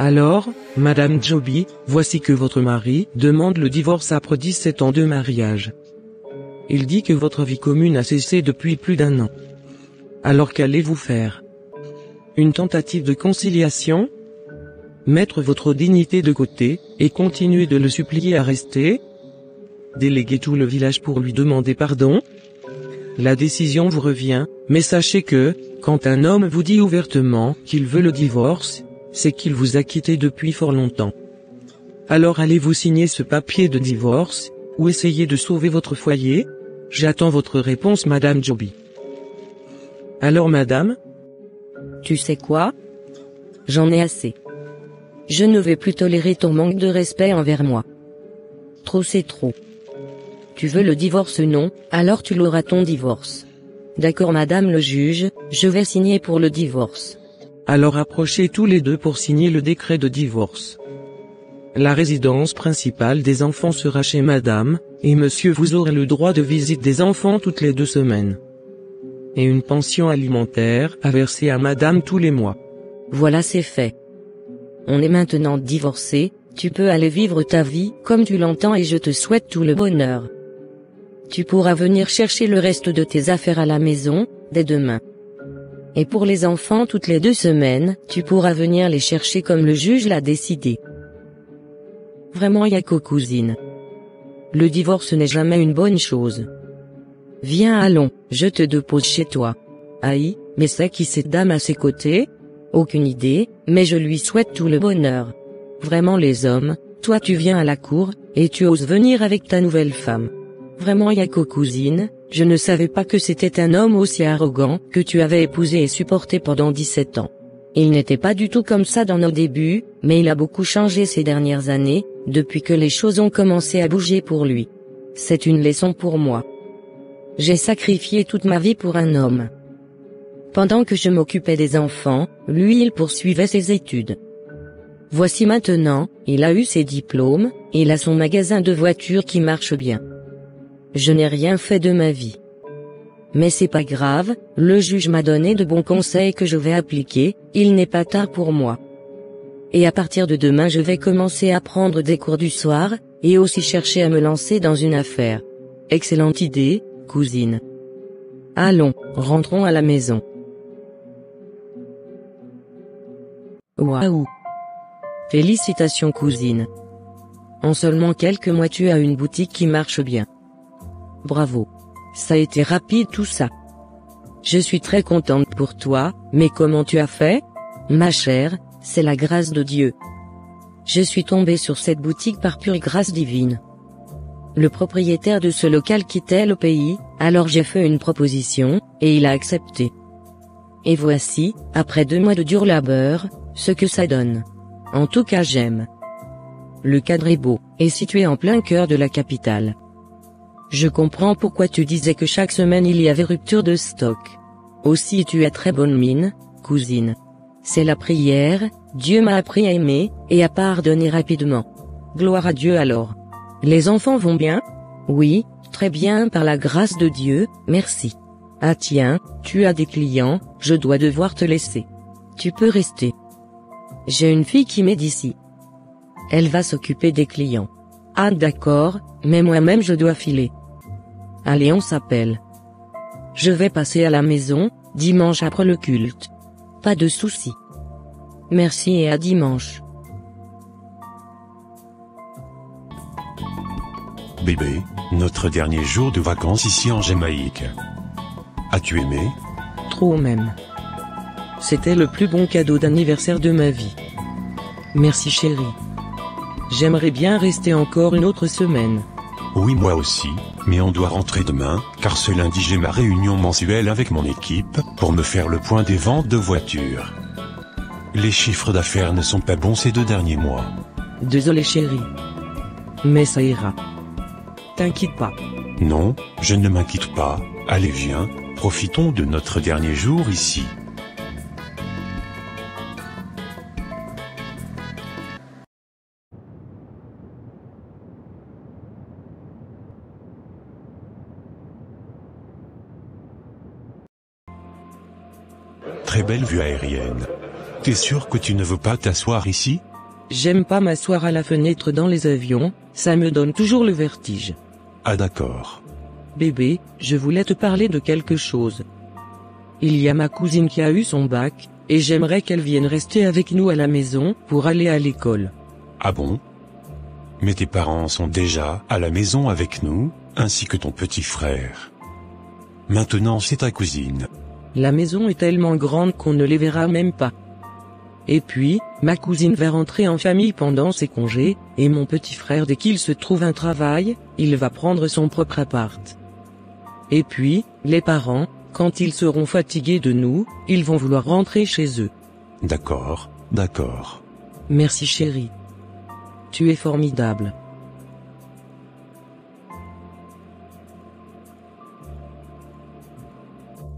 Alors, Madame Joby, voici que votre mari demande le divorce après 17 ans de mariage. Il dit que votre vie commune a cessé depuis plus d'1 an. Alors qu'allez-vous faire? Une tentative de conciliation? Mettre votre dignité de côté, et continuer de le supplier à rester? Déléguer tout le village pour lui demander pardon? La décision vous revient, mais sachez que, quand un homme vous dit ouvertement qu'il veut le divorce, c'est qu'il vous a quitté depuis fort longtemps. Alors allez-vous signer ce papier de divorce, ou essayer de sauver votre foyer? J'attends votre réponse, Madame Joby. Alors madame? Tu sais quoi? J'en ai assez. Je ne vais plus tolérer ton manque de respect envers moi. Trop c'est trop. Tu veux le divorce non, alors tu l'auras ton divorce. D'accord madame le juge, je vais signer pour le divorce. Alors approchez tous les deux pour signer le décret de divorce. La résidence principale des enfants sera chez madame, et monsieur vous aurez le droit de visite des enfants toutes les 2 semaines. Et une pension alimentaire à verser à madame tous les mois. Voilà c'est fait. On est maintenant divorcés, tu peux aller vivre ta vie comme tu l'entends et je te souhaite tout le bonheur. Tu pourras venir chercher le reste de tes affaires à la maison, dès demain. Et pour les enfants toutes les 2 semaines, tu pourras venir les chercher comme le juge l'a décidé. Vraiment Yako cousine. Le divorce n'est jamais une bonne chose. Viens allons, je te dépose chez toi. Aïe, mais c'est qui cette dame à ses côtés? Aucune idée, mais je lui souhaite tout le bonheur. Vraiment les hommes, toi tu viens à la cour, et tu oses venir avec ta nouvelle femme. Vraiment Yako cousine, je ne savais pas que c'était un homme aussi arrogant que tu avais épousé et supporté pendant 17 ans. Il n'était pas du tout comme ça dans nos débuts, mais il a beaucoup changé ces dernières années, depuis que les choses ont commencé à bouger pour lui. C'est une leçon pour moi. J'ai sacrifié toute ma vie pour un homme. Pendant que je m'occupais des enfants, lui il poursuivait ses études. Voici maintenant, il a eu ses diplômes, il a son magasin de voitures qui marche bien. Je n'ai rien fait de ma vie. Mais c'est pas grave, le juge m'a donné de bons conseils que je vais appliquer, il n'est pas tard pour moi. Et à partir de demain je vais commencer à prendre des cours du soir, et aussi chercher à me lancer dans une affaire. Excellente idée, cousine. Allons, rentrons à la maison. Waouh! Félicitations cousine. En seulement quelques mois tu as une boutique qui marche bien. Bravo. Ça a été rapide tout ça. Je suis très contente pour toi, mais comment tu as fait? Ma chère, c'est la grâce de Dieu. Je suis tombée sur cette boutique par pure grâce divine. Le propriétaire de ce local quittait le pays, alors j'ai fait une proposition, et il a accepté. Et voici, après 2 mois de dur labeur, ce que ça donne. En tout cas j'aime. Le cadre est beau, et situé en plein cœur de la capitale. Je comprends pourquoi tu disais que chaque semaine il y avait rupture de stock. Aussi tu as très bonne mine, cousine. C'est la prière, Dieu m'a appris à aimer, et à pardonner rapidement. Gloire à Dieu alors. Les enfants vont bien? Oui, très bien par la grâce de Dieu, merci. Ah tiens, tu as des clients, je dois devoir te laisser. Tu peux rester. J'ai une fille qui m'aide ici. Elle va s'occuper des clients. Ah d'accord, mais moi-même je dois filer. Allez on s'appelle. Je vais passer à la maison, dimanche après le culte. Pas de souci. Merci et à dimanche. Bébé, notre dernier jour de vacances ici en Jamaïque. As-tu aimé? Trop même. C'était le plus bon cadeau d'anniversaire de ma vie. Merci chérie. J'aimerais bien rester encore une autre semaine. Oui moi aussi, mais on doit rentrer demain, car ce lundi j'ai ma réunion mensuelle avec mon équipe, pour me faire le point des ventes de voitures. Les chiffres d'affaires ne sont pas bons ces 2 derniers mois. Désolé chérie. Mais ça ira. T'inquiète pas. Non, je ne m'inquiète pas, allez viens, profitons de notre dernier jour ici. Très belle vue aérienne. T'es sûr que tu ne veux pas t'asseoir ici? j'aime pas m'asseoir à la fenêtre dans les avions, ça me donne toujours le vertige. Ah d'accord. Bébé, je voulais te parler de quelque chose. Il y a ma cousine qui a eu son bac, et j'aimerais qu'elle vienne rester avec nous à la maison, pour aller à l'école. Ah bon? Mais tes parents sont déjà à la maison avec nous, ainsi que ton petit frère. Maintenant c'est ta cousine. La maison est tellement grande qu'on ne les verra même pas. Et puis, ma cousine va rentrer en famille pendant ses congés, et mon petit frère dès qu'il se trouve un travail, il va prendre son propre appart. Et puis, les parents, quand ils seront fatigués de nous, ils vont vouloir rentrer chez eux. D'accord, d'accord. Merci chérie. Tu es formidable.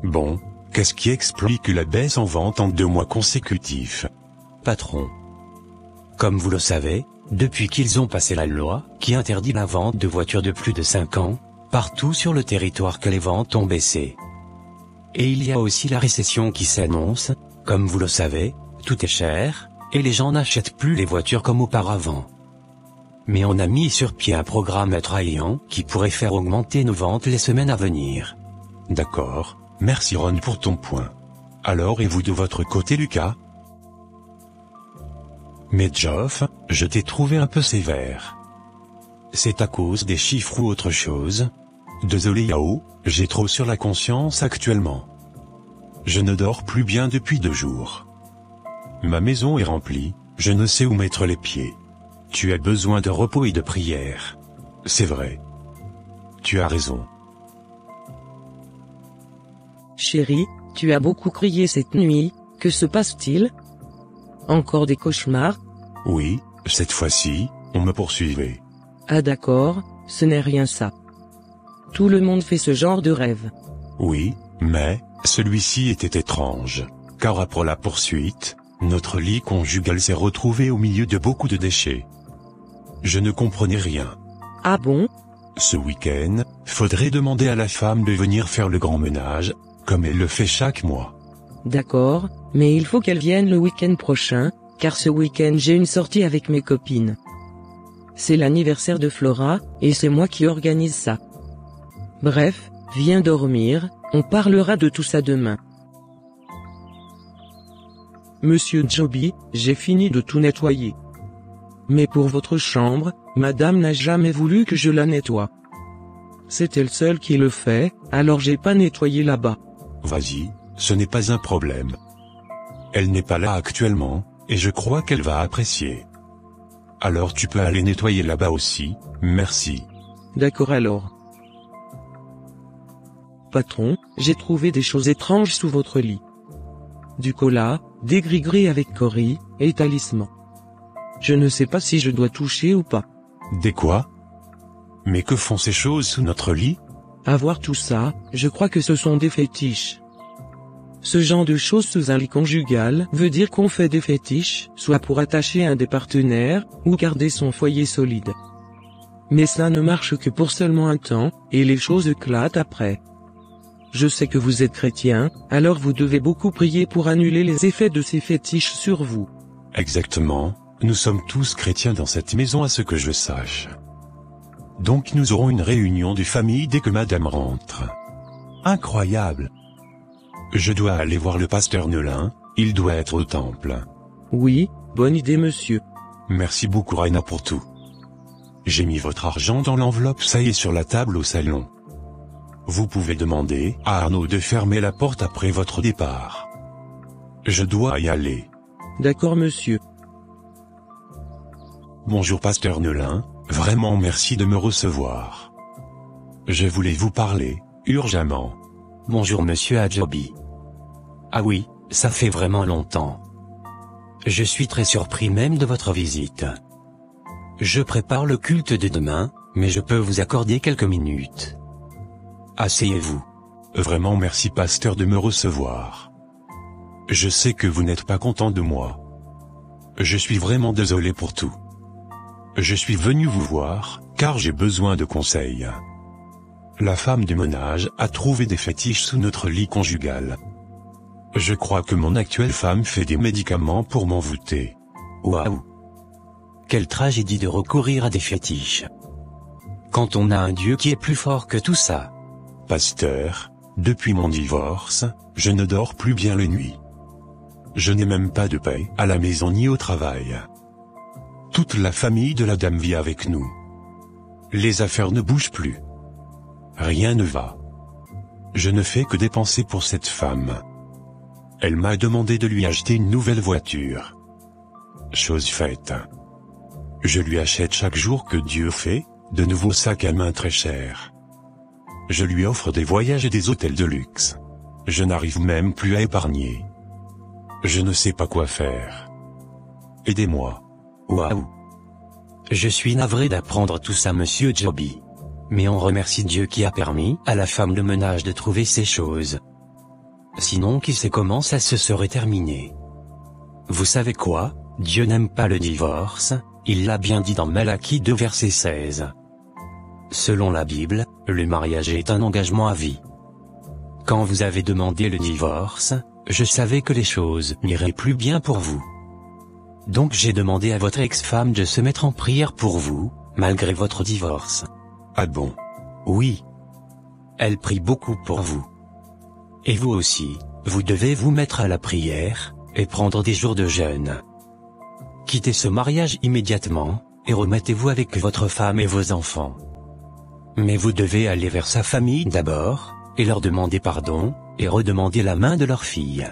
Bon, qu'est-ce qui explique la baisse en vente en 2 mois consécutifs? Patron. Comme vous le savez, depuis qu'ils ont passé la loi qui interdit la vente de voitures de plus de 5 ans, partout sur le territoire que les ventes ont baissé. Et il y a aussi la récession qui s'annonce, comme vous le savez, tout est cher, et les gens n'achètent plus les voitures comme auparavant. Mais on a mis sur pied un programme attrayant qui pourrait faire augmenter nos ventes les semaines à venir. D'accord, merci Ron pour ton point. Alors et vous de votre côté Lucas? Mais Geoff, je t'ai trouvé un peu sévère. C'est à cause des chiffres ou autre chose? Désolé Yao, j'ai trop sur la conscience actuellement. Je ne dors plus bien depuis 2 jours. Ma maison est remplie, je ne sais où mettre les pieds. Tu as besoin de repos et de prière. C'est vrai. Tu as raison. Chérie, tu as beaucoup crié cette nuit, que se passe-t-il? Encore des cauchemars? Oui, cette fois-ci, on me poursuivait. Ah d'accord, ce n'est rien ça. Tout le monde fait ce genre de rêve. Oui, mais, celui-ci était étrange. Car après la poursuite, notre lit conjugal s'est retrouvé au milieu de beaucoup de déchets. Je ne comprenais rien. Ah bon? Ce week-end, faudrait demander à la femme de venir faire le grand ménage, comme elle le fait chaque mois. D'accord, mais il faut qu'elle vienne le week-end prochain, car ce week-end j'ai une sortie avec mes copines. C'est l'anniversaire de Flora, et c'est moi qui organise ça. Bref, viens dormir, on parlera de tout ça demain. Monsieur Joby, j'ai fini de tout nettoyer. Mais pour votre chambre, madame n'a jamais voulu que je la nettoie. C'est elle seule qui le fait, alors j'ai pas nettoyé là-bas. Vas-y, ce n'est pas un problème. Elle n'est pas là actuellement, et je crois qu'elle va apprécier. Alors tu peux aller nettoyer là-bas aussi, merci. D'accord alors. Patron, j'ai trouvé des choses étranges sous votre lit. Du cola, des gris-gris avec Cory, et talisman. Je ne sais pas si je dois toucher ou pas. Des quoi? Mais que font ces choses sous notre lit? À voir tout ça, je crois que ce sont des fétiches. Ce genre de choses sous un lit conjugal veut dire qu'on fait des fétiches, soit pour attacher un des partenaires, ou garder son foyer solide. Mais ça ne marche que pour seulement un temps, et les choses éclatent après. Je sais que vous êtes chrétien, alors vous devez beaucoup prier pour annuler les effets de ces fétiches sur vous. Exactement, nous sommes tous chrétiens dans cette maison à ce que je sache. Donc nous aurons une réunion de famille dès que madame rentre. Incroyable! Je dois aller voir le pasteur Nelin, il doit être au temple. Oui, bonne idée monsieur. Merci beaucoup Raina pour tout. J'ai mis votre argent dans l'enveloppe, ça y est sur la table au salon. Vous pouvez demander à Arnaud de fermer la porte après votre départ. Je dois y aller. D'accord monsieur. Bonjour pasteur Nelin, vraiment merci de me recevoir. Je voulais vous parler, urgemment. Bonjour monsieur Adjobi. Ah oui, ça fait vraiment longtemps. Je suis très surpris même de votre visite. Je prépare le culte de demain, mais je peux vous accorder quelques minutes. Asseyez-vous. Vraiment merci pasteur de me recevoir. Je sais que vous n'êtes pas content de moi. Je suis vraiment désolé pour tout. Je suis venu vous voir, car j'ai besoin de conseils. La femme du ménage a trouvé des fétiches sous notre lit conjugal. Je crois que mon actuelle femme fait des médicaments pour m'envoûter. Waouh! Quelle tragédie de recourir à des fétiches. Quand on a un Dieu qui est plus fort que tout ça. Pasteur, depuis mon divorce, je ne dors plus bien les nuits. Je n'ai même pas de paix à la maison ni au travail. Toute la famille de la dame vit avec nous. Les affaires ne bougent plus. Rien ne va. Je ne fais que dépenser pour cette femme. Elle m'a demandé de lui acheter une nouvelle voiture. Chose faite. Je lui achète chaque jour que Dieu fait, de nouveaux sacs à main très chers. Je lui offre des voyages et des hôtels de luxe. Je n'arrive même plus à épargner. Je ne sais pas quoi faire. Aidez-moi. Waouh. Je suis navré d'apprendre tout ça, monsieur Joby. Mais on remercie Dieu qui a permis à la femme de ménage de trouver ces choses. Sinon qui sait comment ça se serait terminé. Vous savez quoi? Dieu n'aime pas le divorce, il l'a bien dit dans Malachie 2 verset 16. Selon la Bible, le mariage est un engagement à vie. Quand vous avez demandé le divorce, je savais que les choses n'iraient plus bien pour vous. Donc j'ai demandé à votre ex-femme de se mettre en prière pour vous, malgré votre divorce. Ah bon? Oui. Elle prie beaucoup pour vous. Et vous aussi, vous devez vous mettre à la prière, et prendre des jours de jeûne. Quittez ce mariage immédiatement, et remettez-vous avec votre femme et vos enfants. Mais vous devez aller vers sa famille d'abord, et leur demander pardon, et redemander la main de leur fille.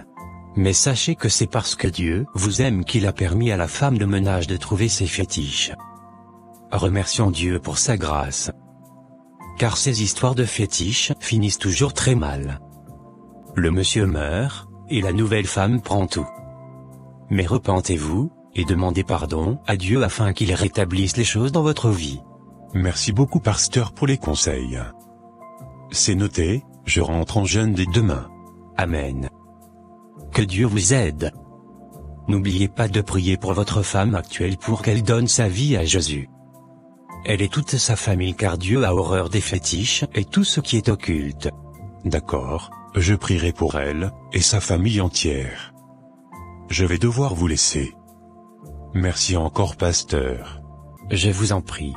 Mais sachez que c'est parce que Dieu vous aime qu'il a permis à la femme de ménage de trouver ses fétiches. Remercions Dieu pour sa grâce. Car ces histoires de fétiches finissent toujours très mal. Le monsieur meurt, et la nouvelle femme prend tout. Mais repentez-vous, et demandez pardon à Dieu afin qu'il rétablisse les choses dans votre vie. Merci beaucoup pasteur pour les conseils. C'est noté, je rentre en jeûne dès demain. Amen. Que Dieu vous aide. N'oubliez pas de prier pour votre femme actuelle pour qu'elle donne sa vie à Jésus. Elle et toute sa famille car Dieu a horreur des fétiches et tout ce qui est occulte. D'accord, je prierai pour elle, et sa famille entière. Je vais devoir vous laisser. Merci encore pasteur. Je vous en prie.